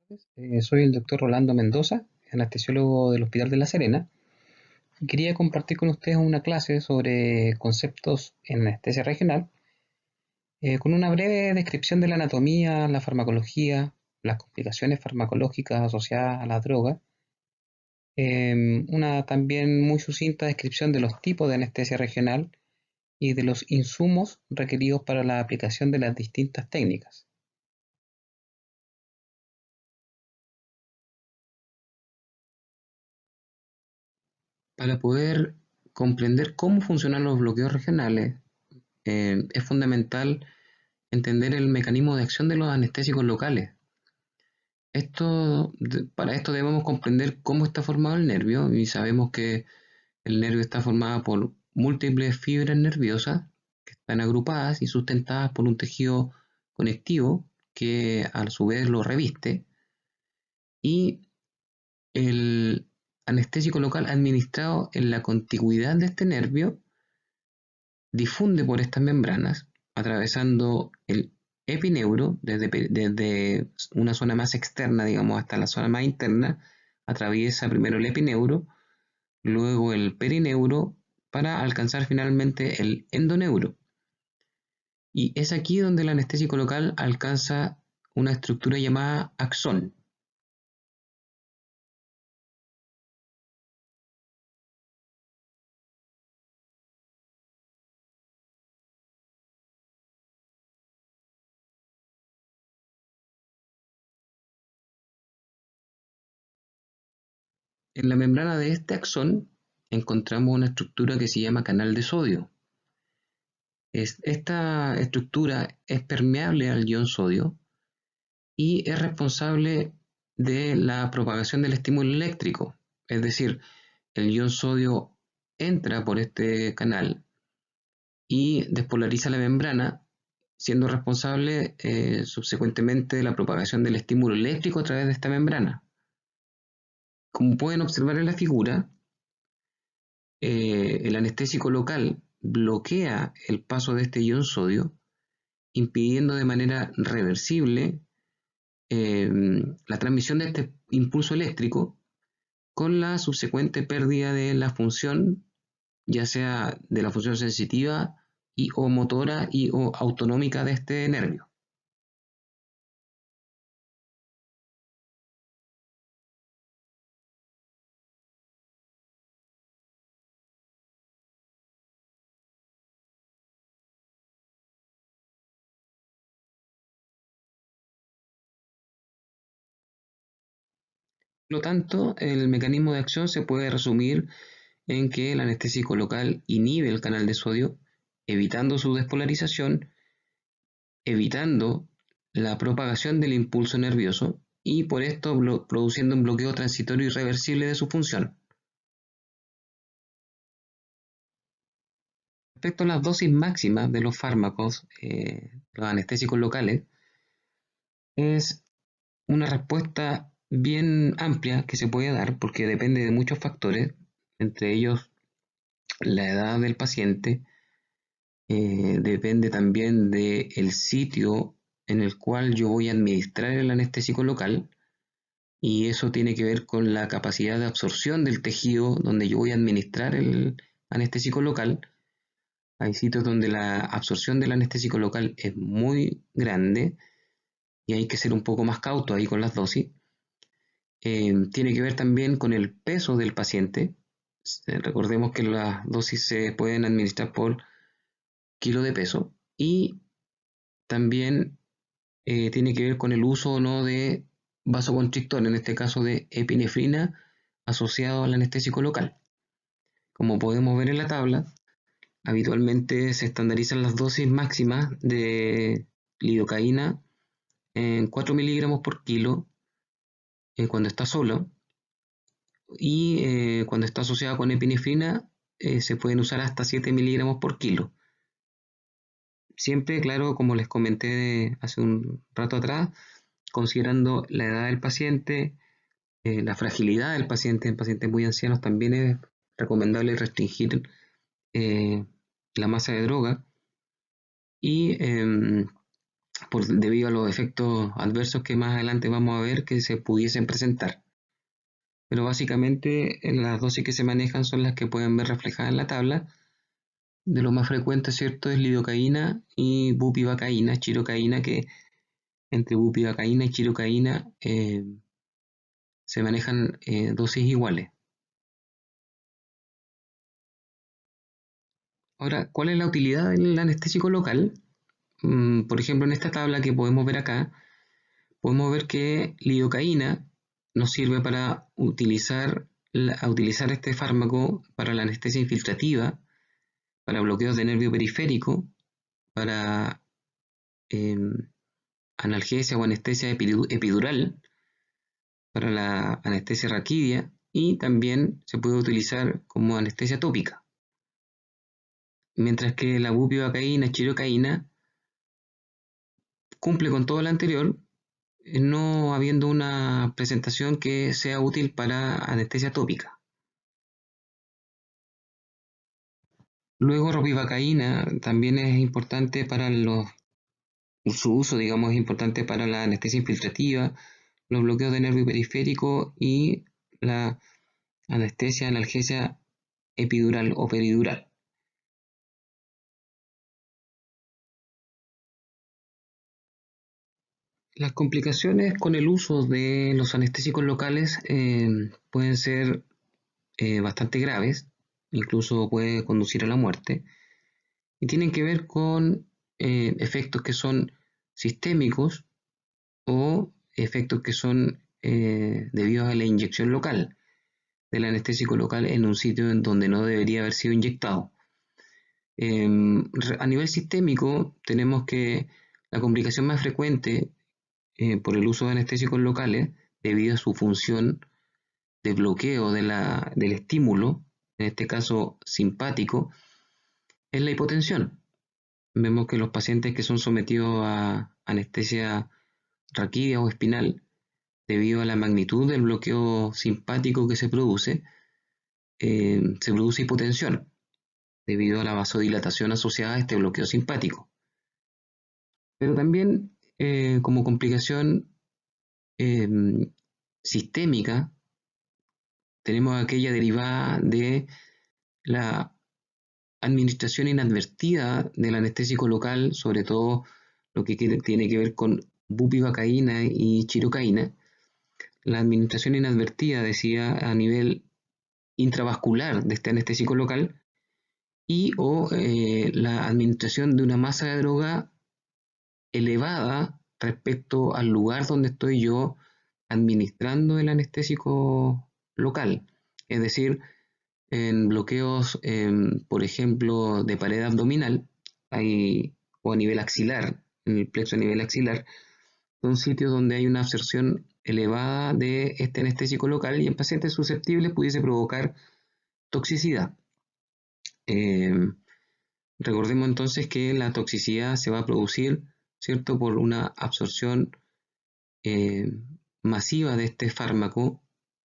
Soy el doctor Rolando Mendoza, anestesiólogo del Hospital de La Serena, y quería compartir con ustedes una clase sobre conceptos en anestesia regional, con una breve descripción de la anatomía, la farmacología, las complicaciones farmacológicas asociadas a las drogas, una también muy sucinta descripción de los tipos de anestesia regional y de los insumos requeridos para la aplicación de las distintas técnicas. Para poder comprender cómo funcionan los bloqueos regionales, es fundamental entender el mecanismo de acción de los anestésicos locales. Para esto debemos comprender cómo está formado el nervio y sabemos que el nervio está formado por múltiples fibras nerviosas que están agrupadas y sustentadas por un tejido conectivo que a su vez lo reviste, y el anestésico local administrado en la contigüidad de este nervio difunde por estas membranas, atravesando el epineuro desde una zona más externa, digamos, hasta la zona más interna. Atraviesa primero el epineuro, luego el perineuro, para alcanzar finalmente el endoneuro. Y es aquí donde el anestésico local alcanza una estructura llamada axón. En la membrana de este axón encontramos una estructura que se llama canal de sodio. Esta estructura es permeable al ion sodio y es responsable de la propagación del estímulo eléctrico. Es decir, el ion sodio entra por este canal y despolariza la membrana, siendo responsable subsecuentemente de la propagación del estímulo eléctrico a través de esta membrana. Como pueden observar en la figura, el anestésico local bloquea el paso de este ion sodio, impidiendo de manera reversible eh, la transmisión de este impulso eléctrico, con la subsecuente pérdida de la función, ya sea de la función sensitiva y o motora y o autonómica de este nervio. Por lo tanto, el mecanismo de acción se puede resumir en que el anestésico local inhibe el canal de sodio, evitando su despolarización, evitando la propagación del impulso nervioso y por esto produciendo un bloqueo transitorio irreversible de su función. Respecto a las dosis máximas de los fármacos, los anestésicos locales, es una respuesta bien amplia que se puede dar porque depende de muchos factores, entre ellos la edad del paciente, depende también del sitio en el cual yo voy a administrar el anestésico local, y eso tiene que ver con la capacidad de absorción del tejido donde yo voy a administrar el anestésico local. Hay sitios donde la absorción del anestésico local es muy grande y hay que ser un poco más cauto ahí con las dosis. Tiene que ver también con el peso del paciente. Recordemos que las dosis se pueden administrar por kilo de peso, y también tiene que ver con el uso o no de vasoconstrictor, en este caso de epinefrina, asociado al anestésico local. Como podemos ver en la tabla, habitualmente se estandarizan las dosis máximas de lidocaína en 4 miligramos por kilo cuando está solo, y cuando está asociado con epinefrina se pueden usar hasta 7 miligramos por kilo. Siempre, claro, como les comenté hace un rato atrás, considerando la edad del paciente, la fragilidad del paciente. En pacientes muy ancianos también es recomendable restringir la masa de droga, y debido a los efectos adversos que más adelante vamos a ver que se pudiesen presentar. Pero básicamente las dosis que se manejan son las que pueden ver reflejadas en la tabla. De lo más frecuente, ¿cierto?, es lidocaína y bupivacaína, chirocaína, que entre bupivacaína y chirocaína se manejan dosis iguales. Ahora, ¿cuál es la utilidad del anestésico local? Por ejemplo, en esta tabla que podemos ver acá, podemos ver que lidocaína nos sirve para utilizar este fármaco para la anestesia infiltrativa, para bloqueos de nervio periférico, para eh, analgesia o anestesia epidural, para la anestesia raquídea y también se puede utilizar como anestesia tópica. Mientras que la bupivacaína, chirocaína cumple con todo lo anterior, no habiendo una presentación que sea útil para anestesia tópica. Luego, ropivacaína también es importante para su uso, digamos, es importante para la anestesia infiltrativa, los bloqueos de nervio periférico y la anestesia analgesia epidural o peridural. Las complicaciones con el uso de los anestésicos locales pueden ser bastante graves, incluso puede conducir a la muerte, y tienen que ver con efectos que son sistémicos o efectos que son debidos a la inyección local del anestésico local en un sitio en donde no debería haber sido inyectado. A nivel sistémico, tenemos que la complicación más frecuente por el uso de anestésicos locales, debido a su función de bloqueo del estímulo, en este caso simpático, es la hipotensión. Vemos que los pacientes que son sometidos a anestesia raquídea o espinal, debido a la magnitud del bloqueo simpático que se produce hipotensión, debido a la vasodilatación asociada a este bloqueo simpático. Pero también como complicación eh, sistémica, tenemos aquella derivada de la administración inadvertida del anestésico local, sobre todo lo que tiene que ver con bupivacaína y chirocaína. La administración inadvertida, decía, a nivel intravascular de este anestésico local y o la administración de una masa de droga elevada respecto al lugar donde estoy yo administrando el anestésico local. Es decir, en bloqueos, por ejemplo, de pared abdominal o a nivel axilar, en el plexo a nivel axilar, son sitios donde hay una absorción elevada de este anestésico local y en pacientes susceptibles pudiese provocar toxicidad. Recordemos entonces que la toxicidad se va a producir, ¿cierto?, por una absorción eh, masiva de este fármaco,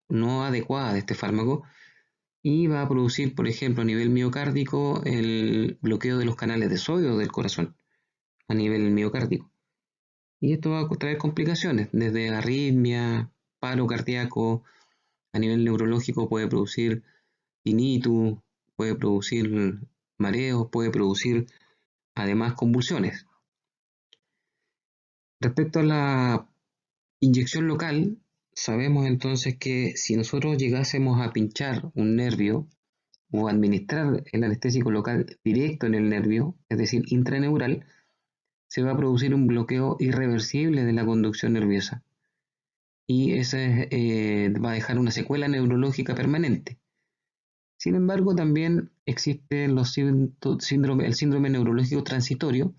no adecuada de este fármaco, y va a producir, por ejemplo, a nivel miocárdico, el bloqueo de los canales de sodio del corazón a nivel miocárdico. Y esto va a traer complicaciones, desde arritmia, paro cardíaco, a nivel neurológico puede producir tinnitus, puede producir mareos, puede producir además convulsiones. Respecto a la inyección local, sabemos entonces que si nosotros llegásemos a pinchar un nervio o administrar el anestésico local directo en el nervio, es decir, intraneural, se va a producir un bloqueo irreversible de la conducción nerviosa y ese va a dejar una secuela neurológica permanente. Sin embargo, también existe el síndrome neurológico transitorio,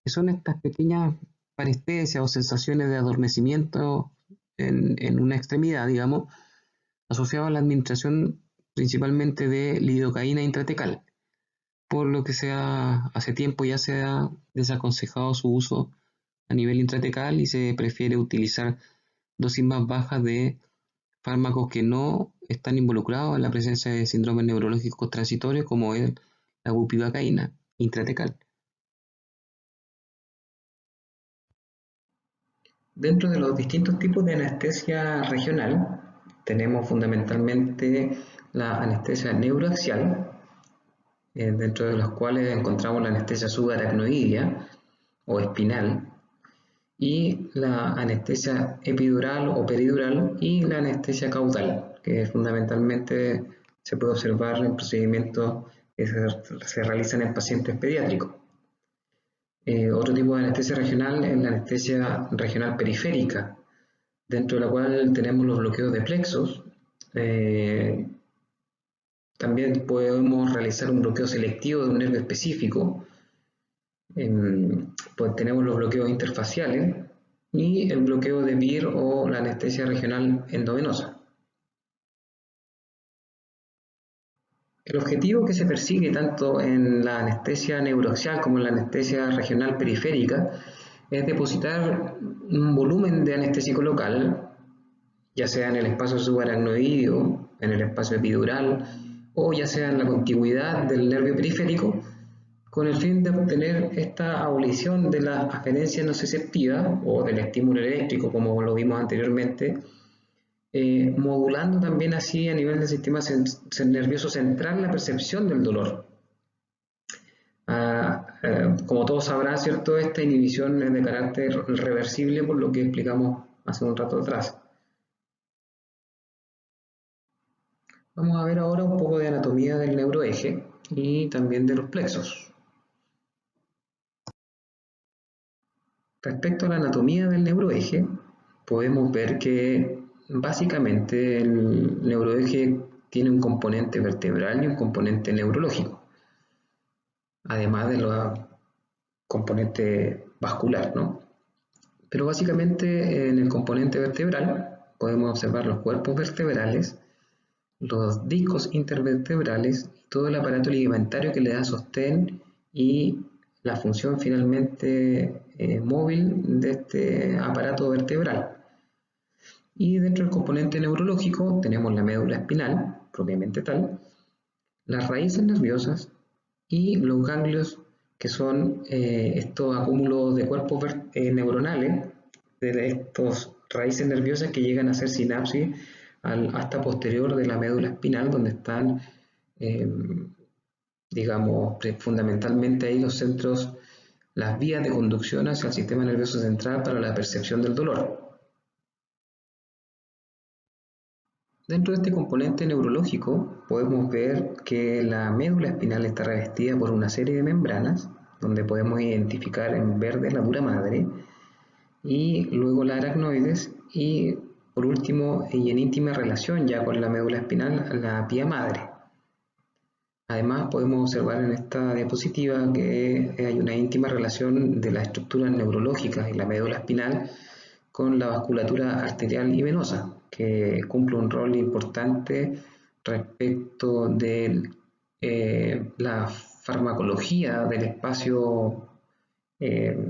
que son estas pequeñas parestesias o sensaciones de adormecimiento en una extremidad, digamos, asociado a la administración principalmente de lidocaína intratecal, por lo que hace tiempo ya se ha desaconsejado su uso a nivel intratecal y se prefiere utilizar dosis más bajas de fármacos que no están involucrados en la presencia de síndromes neurológicos transitorios como es la bupivacaína intratecal. Dentro de los distintos tipos de anestesia regional, tenemos fundamentalmente la anestesia neuroaxial, dentro de los cuales encontramos la anestesia subaracnoidea o espinal, y la anestesia epidural o peridural y la anestesia caudal, que fundamentalmente se puede observar en procedimientos que se realizan en pacientes pediátricos. Otro tipo de anestesia regional es la anestesia regional periférica, dentro de la cual tenemos los bloqueos de plexos. También podemos realizar un bloqueo selectivo de un nervio específico. Pues tenemos los bloqueos interfaciales y el bloqueo de Beer o la anestesia regional endovenosa. El objetivo que se persigue tanto en la anestesia neuroaxial como en la anestesia regional periférica es depositar un volumen de anestésico local, ya sea en el espacio subaracnoideo, en el espacio epidural o ya sea en la contigüidad del nervio periférico, con el fin de obtener esta abolición de la aferencia nociceptiva o del estímulo eléctrico, como lo vimos anteriormente, modulando también así a nivel del sistema nervioso central la percepción del dolor. Como todos sabrán, ¿cierto? Esta inhibición es de carácter reversible, por lo que explicamos hace un rato atrás. Vamos a ver ahora un poco de anatomía del neuroeje y también de los plexos. Respecto a la anatomía del neuroeje, podemos ver que básicamente el neuroeje tiene un componente vertebral y un componente neurológico, además de la componente vascular, ¿no? Pero básicamente en el componente vertebral podemos observar los cuerpos vertebrales, los discos intervertebrales y todo el aparato ligamentario que le da sostén y la función finalmente móvil de este aparato vertebral. Y dentro del componente neurológico tenemos la médula espinal, propiamente tal, las raíces nerviosas y los ganglios, que son estos acúmulos de cuerpos neuronales de estas raíces nerviosas que llegan a ser sinapsis hasta posterior de la médula espinal, donde están, digamos, fundamentalmente ahí los centros, las vías de conducción hacia el sistema nervioso central para la percepción del dolor. Dentro de este componente neurológico podemos ver que la médula espinal está revestida por una serie de membranas, donde podemos identificar en verde la dura madre, y luego la aracnoides, y por último, y en íntima relación ya con la médula espinal, la pía madre. Además podemos observar en esta diapositiva que hay una íntima relación de las estructuras neurológicas y la médula espinal con la vasculatura arterial y venosa, que cumple un rol importante respecto de la farmacología del espacio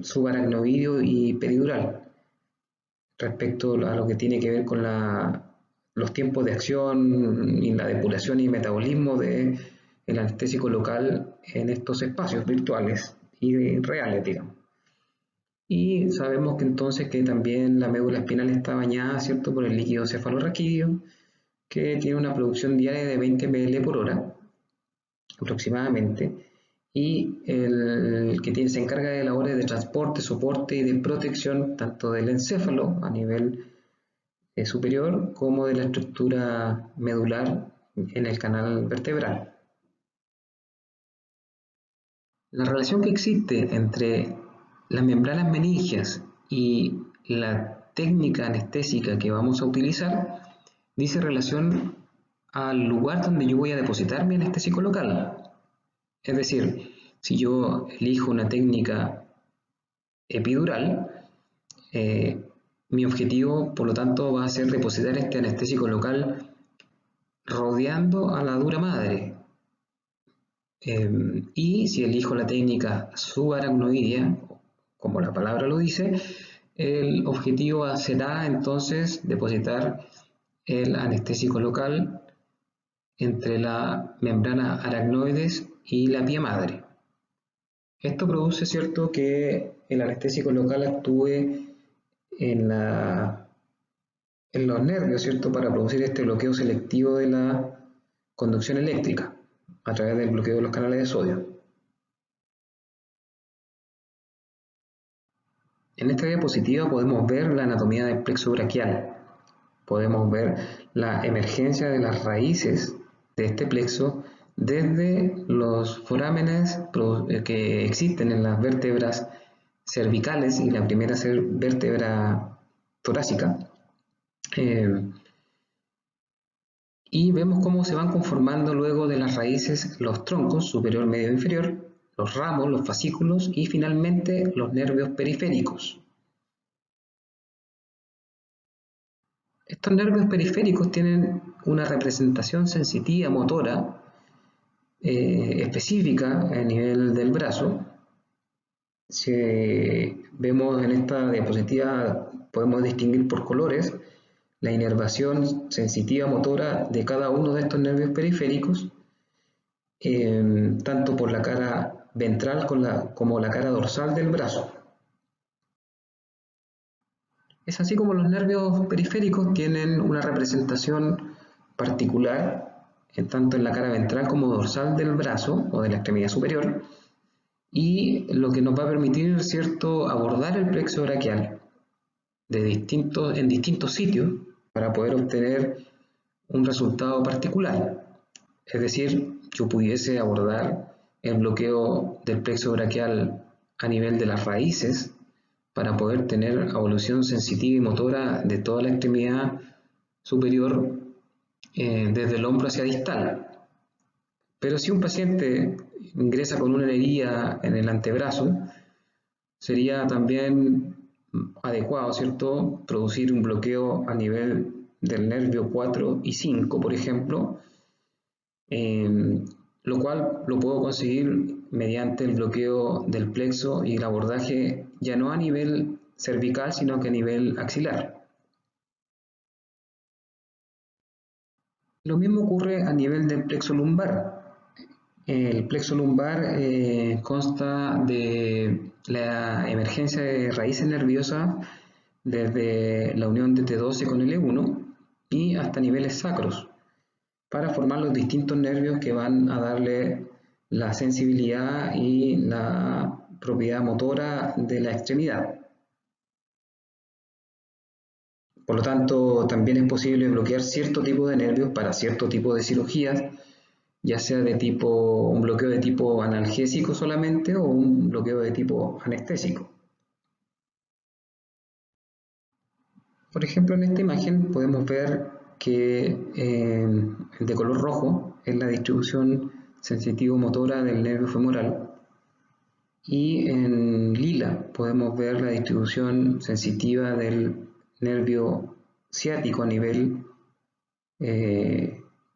subaracnoideo y peridural, respecto a lo que tiene que ver con los tiempos de acción y la depuración y metabolismo del anestésico local en estos espacios virtuales y reales, digamos. Y sabemos que entonces que también la médula espinal está bañada, ¿cierto?, por el líquido cefalorraquídeo, que tiene una producción diaria de 20 ml por hora, aproximadamente, y el que se encarga de labores de transporte, soporte y de protección tanto del encéfalo a nivel superior como de la estructura medular en el canal vertebral. La relación que existe entre las membranas meningias y la técnica anestésica que vamos a utilizar dice relación al lugar donde yo voy a depositar mi anestésico local. Es decir, si yo elijo una técnica epidural, mi objetivo, por lo tanto, va a ser depositar este anestésico local rodeando a la dura madre. Y si elijo la técnica subaracnoidea, como la palabra lo dice, el objetivo será entonces depositar el anestésico local entre la membrana aracnoides y la pía madre. Esto produce, ¿cierto?, que el anestésico local actúe en los nervios, ¿cierto? Para producir este bloqueo selectivo de la conducción eléctrica a través del bloqueo de los canales de sodio. En esta diapositiva podemos ver la anatomía del plexo braquial. Podemos ver la emergencia de las raíces de este plexo desde los forámenes que existen en las vértebras cervicales y la primera vértebra torácica. Y vemos cómo se van conformando luego de las raíces los troncos superior, medio e inferior, los ramos, los fascículos y finalmente los nervios periféricos. Estos nervios periféricos tienen una representación sensitiva motora específica a nivel del brazo. Si vemos en esta diapositiva, podemos distinguir por colores la inervación sensitiva motora de cada uno de estos nervios periféricos, tanto por la cara ventral como la cara dorsal del brazo. Es así como los nervios periféricos tienen una representación particular, tanto en la cara ventral como dorsal del brazo o de la extremidad superior, y lo que nos va a permitir, ¿cierto?, abordar el plexo braquial en distintos sitios para poder obtener un resultado particular. Es decir, yo pudiese abordar el bloqueo del plexo braquial a nivel de las raíces para poder tener evolución sensitiva y motora de toda la extremidad superior desde el hombro hacia distal. Pero si un paciente ingresa con una herida en el antebrazo, sería también adecuado, ¿cierto?, producir un bloqueo a nivel del nervio 4 y 5, por ejemplo, lo cual lo puedo conseguir mediante el bloqueo del plexo y el abordaje ya no a nivel cervical, sino que a nivel axilar. Lo mismo ocurre a nivel del plexo lumbar. El plexo lumbar consta de la emergencia de raíces nerviosas desde la unión de T12 con L1 y hasta niveles sacros, para formar los distintos nervios que van a darle la sensibilidad y la propiedad motora de la extremidad. Por lo tanto, también es posible bloquear cierto tipo de nervios para cierto tipo de cirugías, ya sea un bloqueo de tipo analgésico solamente o un bloqueo de tipo anestésico. Por ejemplo, en esta imagen podemos ver que de color rojo es la distribución sensitivo-motora del nervio femoral y en lila podemos ver la distribución sensitiva del nervio ciático a nivel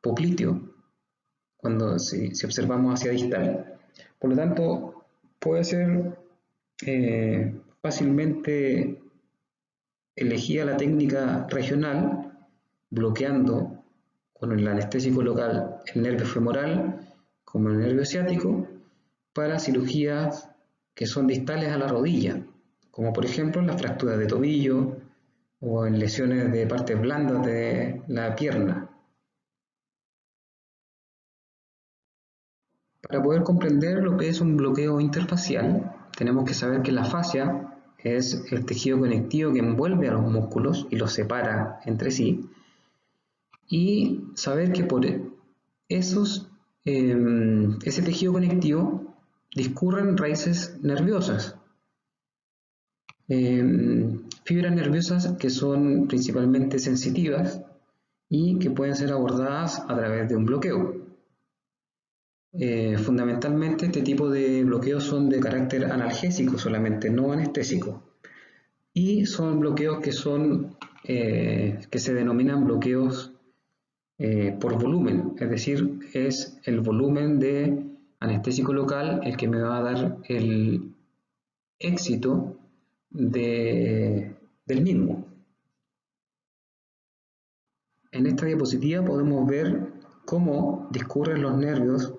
popliteo, si observamos hacia distal. Por lo tanto, puede ser fácilmente elegida la técnica regional, bloqueando con el anestésico local el nervio femoral como el nervio ciático, para cirugías que son distales a la rodilla, como por ejemplo en las fracturas de tobillo o en lesiones de partes blandas de la pierna. Para poder comprender lo que es un bloqueo interfacial, tenemos que saber que la fascia es el tejido conectivo que envuelve a los músculos y los separa entre sí, y saber que por ese tejido conectivo discurren raíces nerviosas, fibras nerviosas que son principalmente sensitivas y que pueden ser abordadas a través de un bloqueo. Fundamentalmente este tipo de bloqueos son de carácter analgésico solamente, no anestésico, y son bloqueos que se denominan bloqueos por volumen, es decir, es el volumen de anestésico local el que me va a dar el éxito del mismo. En esta diapositiva podemos ver cómo discurren los nervios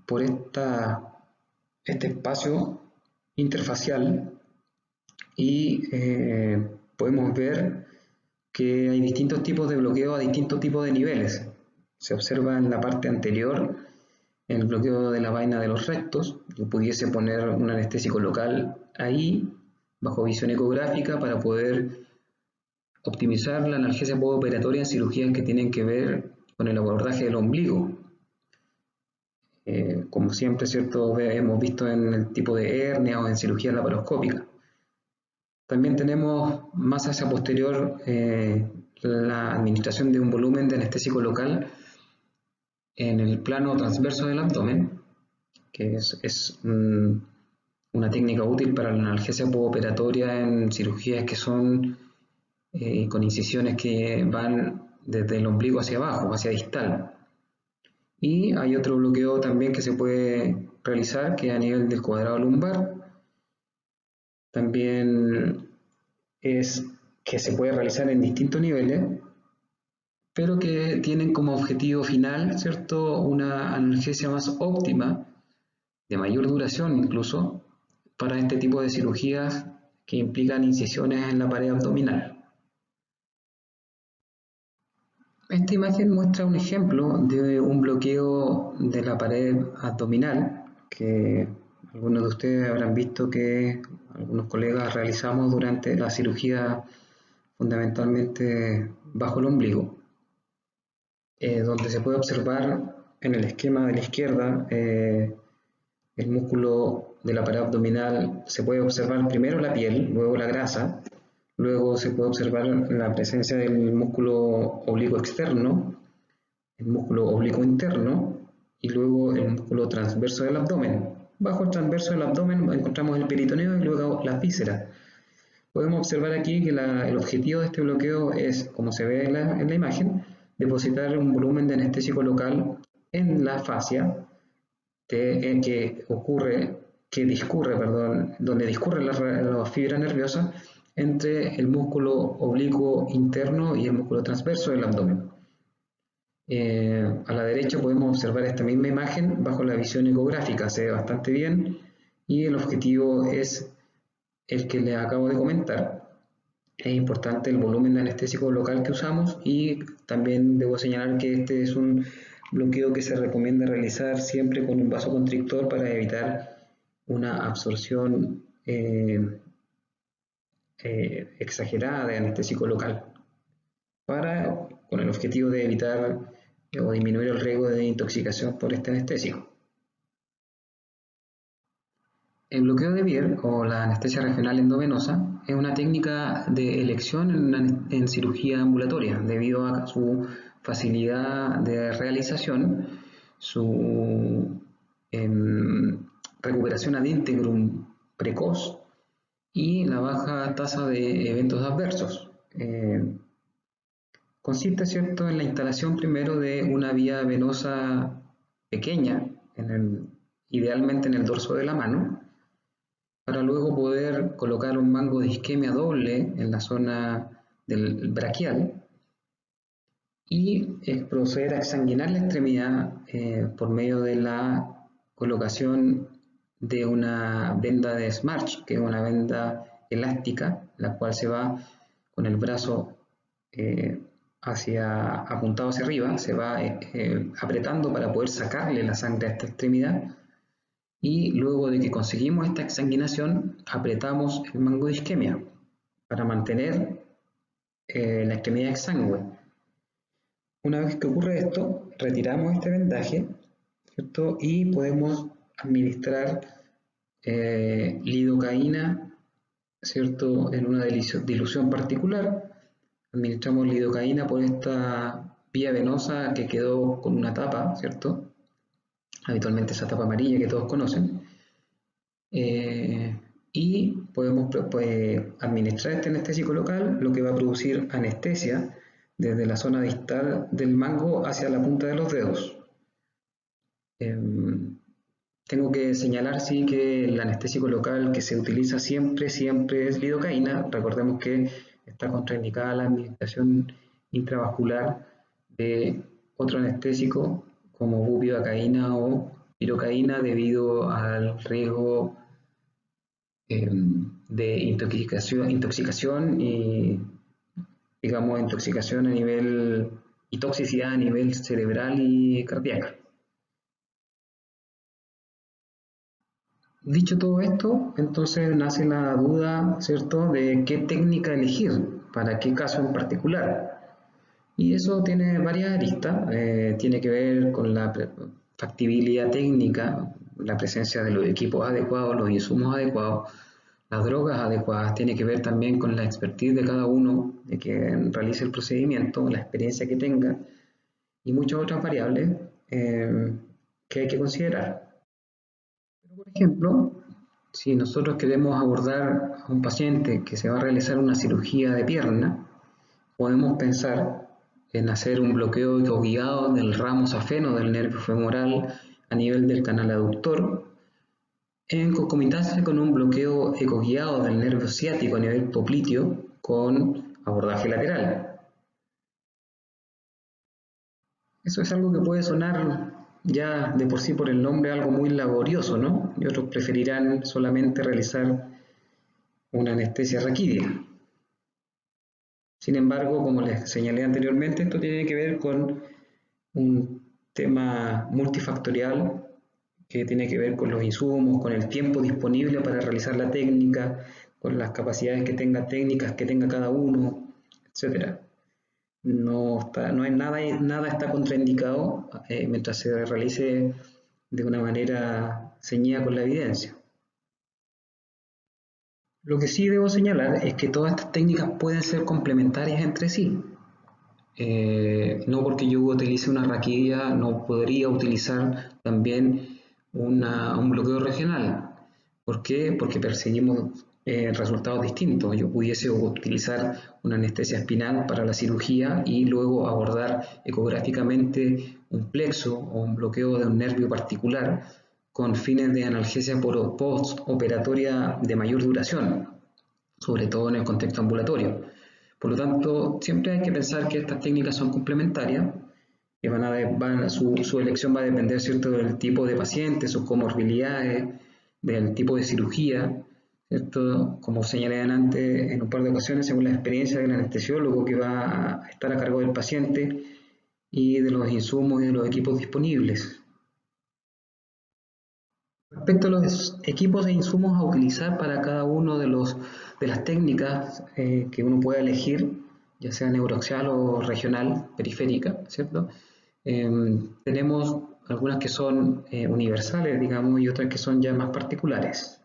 por este espacio interfacial y podemos ver que hay distintos tipos de bloqueo a distintos tipos de niveles. Se observa en la parte anterior el bloqueo de la vaina de los rectos. Yo pudiese poner un anestésico local ahí, bajo visión ecográfica, para poder optimizar la analgesia postoperatoria en cirugías que tienen que ver con el abordaje del ombligo. Como siempre, ¿cierto? Hemos visto en el tipo de hernia o en cirugía laparoscópica. También tenemos más hacia posterior la administración de un volumen de anestésico local en el plano transverso del abdomen, que es una técnica útil para la analgesia postoperatoria en cirugías que son con incisiones que van desde el ombligo hacia abajo, hacia distal. Y hay otro bloqueo también que se puede realizar, que es a nivel del cuadrado lumbar. También es que se puede realizar en distintos niveles, pero que tienen como objetivo final, ¿cierto?, una analgesia más óptima, de mayor duración incluso, para este tipo de cirugías que implican incisiones en la pared abdominal. Esta imagen muestra un ejemplo de un bloqueo de la pared abdominal que algunos de ustedes habrán visto que algunos colegas realizamos durante la cirugía, fundamentalmente bajo el ombligo, donde se puede observar en el esquema de la izquierda el músculo de la pared abdominal. Se puede observar primero la piel, luego la grasa, luego se puede observar la presencia del músculo oblicuo externo, el músculo oblicuo interno y luego el músculo transverso del abdomen. Bajo el transverso del abdomen encontramos el peritoneo y luego las vísceras. Podemos observar aquí que el objetivo de este bloqueo es, como se ve en la imagen, depositar un volumen de anestésico local en la fascia donde discurren las fibras nerviosas entre el músculo oblicuo interno y el músculo transverso del abdomen. A la derecha podemos observar esta misma imagen bajo la visión ecográfica, se ve bastante bien y el objetivo es el que les acabo de comentar. Es importante el volumen de anestésico local que usamos y también debo señalar que este es un bloqueo que se recomienda realizar siempre con un vasoconstrictor para evitar una absorción exagerada de anestésico local, con el objetivo de evitar o disminuir el riesgo de intoxicación por este anestésico. El bloqueo de Bier o la anestesia regional endovenosa es una técnica de elección en cirugía ambulatoria debido a su facilidad de realización, su recuperación ad integrum precoz y la baja tasa de eventos adversos. Consiste, ¿cierto?, en la instalación primero de una vía venosa pequeña, idealmente en el dorso de la mano, para luego poder colocar un mango de isquemia doble en la zona del braquial y proceder a exsanguinar la extremidad por medio de la colocación de una venda de Smarch, que es una venda elástica, la cual se va con el brazo apuntado hacia arriba, se va apretando para poder sacarle la sangre a esta extremidad. Y luego de que conseguimos esta exsanguinación, apretamos el mango de isquemia para mantener la extremidad exangüe. Una vez que ocurre esto, retiramos este vendaje, ¿cierto?, y podemos administrar lidocaína, ¿cierto?, en una dilución particular. Administramos lidocaína por esta vía venosa que quedó con una tapa, ¿cierto?, habitualmente esa tapa amarilla que todos conocen, y podemos administrar este anestésico local, lo que va a producir anestesia desde la zona distal del mango hacia la punta de los dedos. Tengo que señalar, sí, que el anestésico local que se utiliza siempre es lidocaína. Recordemos que está contraindicada la administración intravascular de otro anestésico como bupivacaína o pirocaína debido al riesgo de intoxicación y, digamos, intoxicación a nivel y toxicidad a nivel cerebral y cardíaca. Dicho todo esto, entonces nace la duda, ¿cierto?, de qué técnica elegir, para qué caso en particular. Y eso tiene varias aristas, tiene que ver con la factibilidad técnica, la presencia de los equipos adecuados, los insumos adecuados, las drogas adecuadas, tiene que ver también con la expertise de cada uno, de quien realice el procedimiento, la experiencia que tenga y muchas otras variables que hay que considerar. Por ejemplo, si nosotros queremos abordar a un paciente que se va a realizar una cirugía de pierna, podemos pensar en hacer un bloqueo ecoguiado del ramo safeno del nervio femoral a nivel del canal aductor, en concomitancia con un bloqueo ecoguiado del nervio ciático a nivel popliteo con abordaje lateral. Eso es algo que puede sonar ya de por sí por el nombre algo muy laborioso, ¿no? Y otros preferirán solamente realizar una anestesia raquídea. Sin embargo, como les señalé anteriormente, esto tiene que ver con un tema multifactorial que tiene que ver con los insumos, con el tiempo disponible para realizar la técnica, con las capacidades que tenga técnicas que tenga cada uno, etcétera. No hay nada está contraindicado mientras se realice de una manera ceñida con la evidencia. Lo que sí debo señalar es que todas estas técnicas pueden ser complementarias entre sí. No porque yo utilice una raquilla, no podría utilizar también un bloqueo regional. ¿Por qué? Porque perseguimos resultados distintos. Yo pudiese utilizar una anestesia espinal para la cirugía y luego abordar ecográficamente un plexo o un bloqueo de un nervio particular con fines de analgesia postoperatoria de mayor duración, sobre todo en el contexto ambulatorio. Por lo tanto, siempre hay que pensar que estas técnicas son complementarias, que su elección va a depender, ¿cierto?, del tipo de paciente, sus comorbilidades, del tipo de cirugía, ¿cierto? Como señalé antes en un par de ocasiones, según la experiencia del anestesiólogo que va a estar a cargo del paciente y de los insumos y de los equipos disponibles. Respecto a los equipos e insumos a utilizar para cada uno de las técnicas que uno pueda elegir, ya sea neuroaxial o regional, periférica, ¿cierto? Tenemos algunas que son universales, digamos, y otras que son ya más particulares.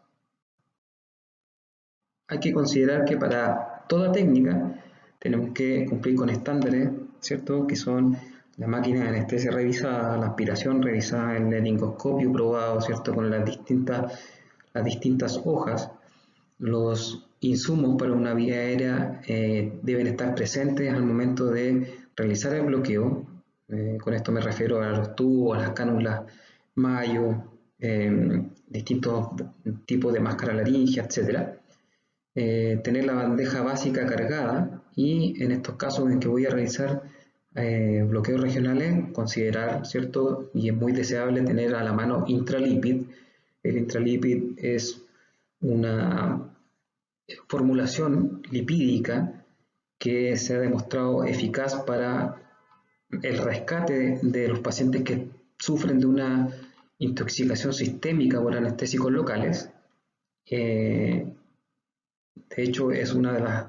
Hay que considerar que para toda técnica tenemos que cumplir con estándares, ¿cierto?, que son la máquina de anestesia revisada, la aspiración revisada, el laringoscopio probado, ¿cierto?, con las distintas hojas. Los insumos para una vía aérea deben estar presentes al momento de realizar el bloqueo. Con esto me refiero a los tubos, a las cánulas Mayo, distintos tipos de máscara laringea, etc. Tener la bandeja básica cargada y en estos casos en que voy a realizar bloqueos regionales, considerar, ¿cierto? Y es muy deseable tener a la mano intralipid. El intralipid es una formulación lipídica que se ha demostrado eficaz para el rescate de los pacientes que sufren de una intoxicación sistémica por anestésicos locales. De hecho, es una de las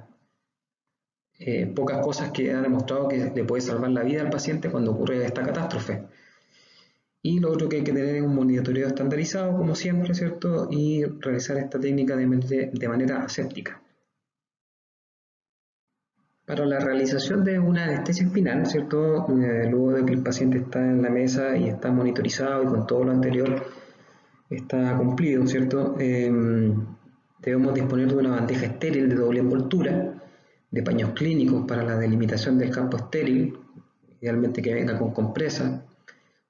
pocas cosas que ha demostrado que le puede salvar la vida al paciente cuando ocurre esta catástrofe. Y lo otro que hay que tener es un monitoreo estandarizado, como siempre, ¿cierto? Y realizar esta técnica de manera aséptica. Para la realización de una anestesia espinal, ¿cierto? Luego de que el paciente está en la mesa y está monitorizado y con todo lo anterior está cumplido, ¿cierto? Debemos disponer de una bandeja estéril de doble envoltura, de paños clínicos para la delimitación del campo estéril, idealmente que venga con compresa,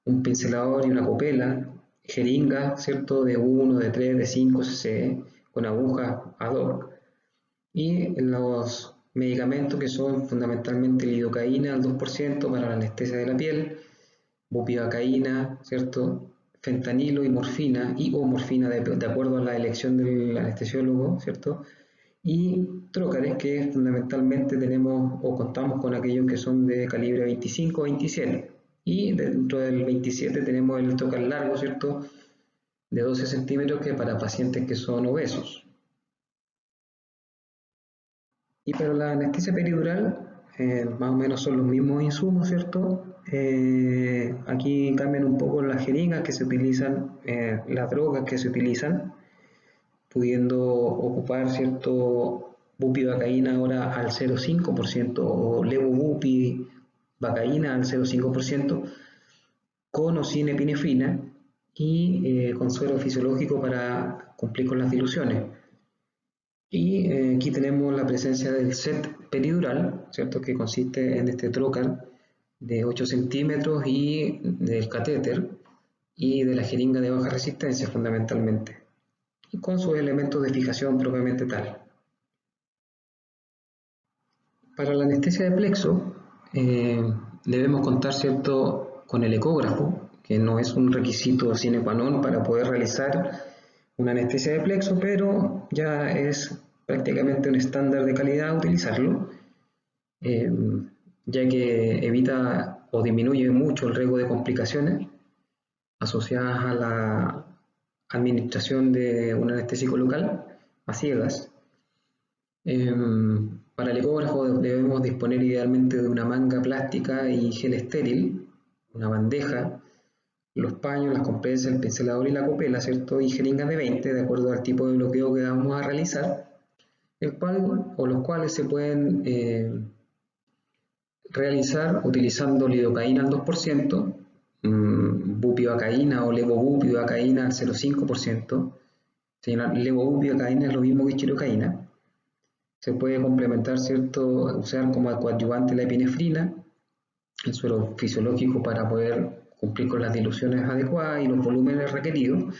un pincelador y una copela, jeringa, ¿cierto?, de 1, de 3, de 5 cc, con agujas ad hoc, y los medicamentos que son fundamentalmente lidocaína al 2% para la anestesia de la piel, bupivacaína, ¿cierto?, fentanilo y morfina, y o morfina de acuerdo a la elección del anestesiólogo, ¿cierto?, y trócares que fundamentalmente tenemos o contamos con aquellos que son de calibre 25 o 27. Y dentro del 27 tenemos el trócar largo, ¿cierto? De 12 centímetros que para pacientes que son obesos. Y para la anestesia peridural, más o menos son los mismos insumos, ¿cierto? Aquí cambian un poco las jeringas que se utilizan, las drogas que se utilizan, pudiendo ocupar, ¿cierto? Bupivacaína ahora al 0,5% o levobupivacaína al 0,5%, con o sin epinefrina y con suero fisiológico para cumplir con las diluciones. Y aquí tenemos la presencia del set peridural, ¿cierto? Que consiste en este trocar de 8 centímetros y del catéter y de la jeringa de baja resistencia fundamentalmente, y con sus elementos de fijación propiamente tal. Para la anestesia de plexo debemos contar, ¿cierto?, con el ecógrafo, que no es un requisito sine qua non para poder realizar una anestesia de plexo, pero ya es prácticamente un estándar de calidad utilizarlo, eh, ya que evita o disminuye mucho el riesgo de complicaciones asociadas a la administración de un anestésico local a ciegas. Para el ecógrafo debemos disponer idealmente de una manga plástica y gel estéril, una bandeja, los paños, las compresas, el pincelador y la copela, ¿cierto? Y jeringas de 20, de acuerdo al tipo de bloqueo que vamos a realizar, el cual o los cuales se pueden realizar utilizando lidocaína al 2%, bupivacaína o levobupivacaína al 0,5%. Levobupivacaína es lo mismo que xirocaína. Se puede complementar, ¿cierto?, usar como coadyuvante la epinefrina, el suero fisiológico para poder cumplir con las diluciones adecuadas y los volúmenes requeridos,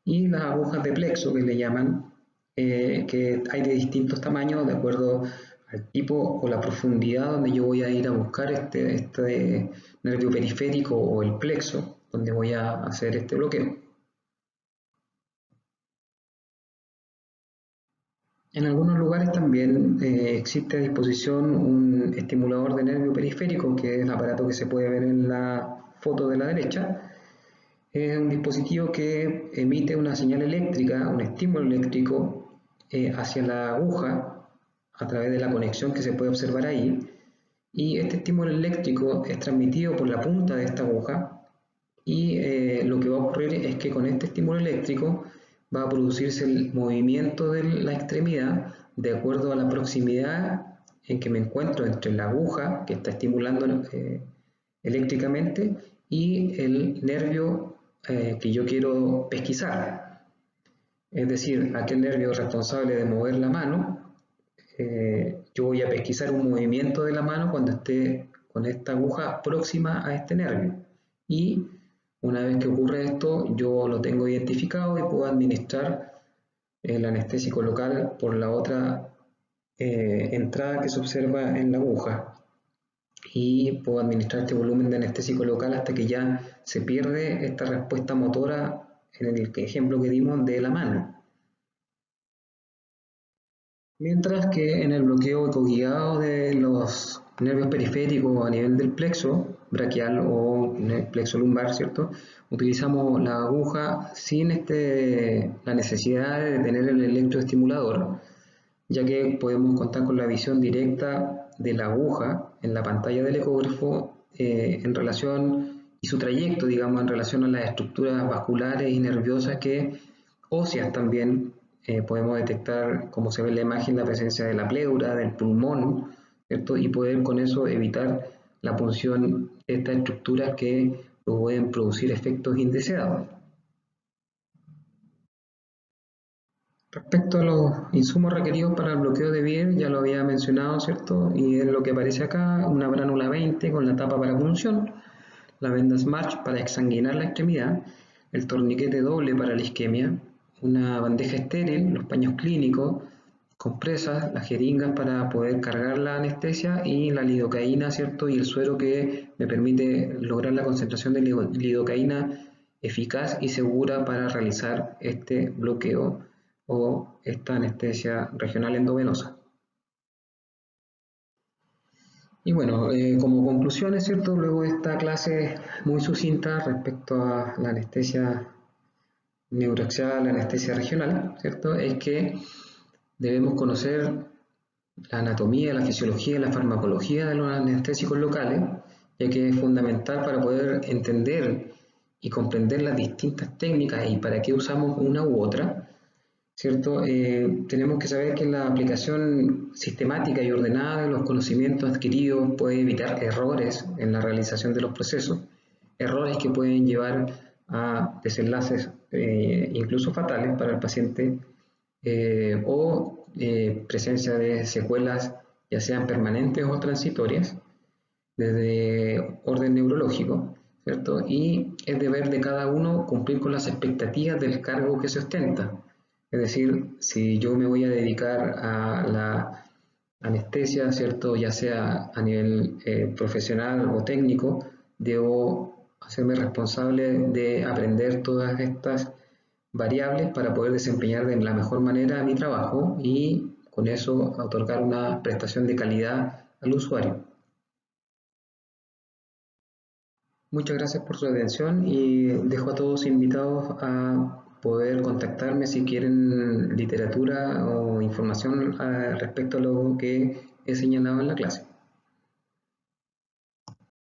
y las agujas de plexo que le llaman, que hay de distintos tamaños de acuerdo al tipo o la profundidad donde yo voy a ir a buscar este nervio periférico o el plexo donde voy a hacer este bloqueo. En algunos lugares también existe a disposición un estimulador de nervio periférico, que es el aparato que se puede ver en la foto de la derecha. Es un dispositivo que emite una señal eléctrica, un estímulo eléctrico hacia la aguja a través de la conexión que se puede observar ahí. Y este estímulo eléctrico es transmitido por la punta de esta aguja y lo que va a ocurrir es que con este estímulo eléctrico va a producirse el movimiento de la extremidad de acuerdo a la proximidad en que me encuentro entre la aguja que está estimulando eléctricamente y el nervio que yo quiero pesquisar. Es decir, aquel nervio responsable de mover la mano, yo voy a pesquisar un movimiento de la mano cuando esté con esta aguja próxima a este nervio. Y una vez que ocurre esto, yo lo tengo identificado y puedo administrar el anestésico local por la otra entrada que se observa en la aguja. Y puedo administrar este volumen de anestésico local hasta que ya se pierde esta respuesta motora en el ejemplo que dimos de la mano. Mientras que en el bloqueo ecoguiado de los nervios periféricos a nivel del plexo braquial o plexo lumbar, ¿cierto?, utilizamos la aguja sin la necesidad de tener el electroestimulador, ya que podemos contar con la visión directa de la aguja en la pantalla del ecógrafo en relación y su trayecto, digamos, en relación a las estructuras vasculares y nerviosas óseas también. Podemos detectar, como se ve en la imagen, la presencia de la pleura, del pulmón, ¿cierto?, y poder con eso evitar la punción de estas estructuras que pueden producir efectos indeseados. Respecto a los insumos requeridos para el bloqueo de Bier, ya lo había mencionado, ¿cierto? Y es lo que aparece acá: una bránula 20 con la tapa para punción, la venda Smarch para exsanguinar la extremidad, el torniquete doble para la isquemia, una bandeja estéril, los paños clínicos, compresas, las jeringas para poder cargar la anestesia y la lidocaína, ¿cierto?, y el suero que me permite lograr la concentración de lidocaína eficaz y segura para realizar este bloqueo o esta anestesia regional endovenosa. Y bueno, como conclusiones, ¿cierto? Luego de esta clase muy sucinta respecto a la anestesia neuroaxial, la anestesia regional, ¿cierto? Es que debemos conocer la anatomía, la fisiología y la farmacología de los anestésicos locales, ya que es fundamental para poder entender y comprender las distintas técnicas y para qué usamos una u otra, ¿cierto? Tenemos que saber que la aplicación sistemática y ordenada de los conocimientos adquiridos puede evitar errores en la realización de los procesos, errores que pueden llevar a desenlaces incluso fatales para el paciente o presencia de secuelas ya sean permanentes o transitorias desde orden neurológico, ¿cierto? Y es deber de cada uno cumplir con las expectativas del cargo que se ostenta. Es decir, si yo me voy a dedicar a la anestesia, ¿cierto? Ya sea a nivel profesional o técnico, debo hacerme responsable de aprender todas estas variables para poder desempeñar de la mejor manera mi trabajo y con eso otorgar una prestación de calidad al usuario. Muchas gracias por su atención y dejo a todos invitados a poder contactarme si quieren literatura o información respecto a lo que he señalado en la clase.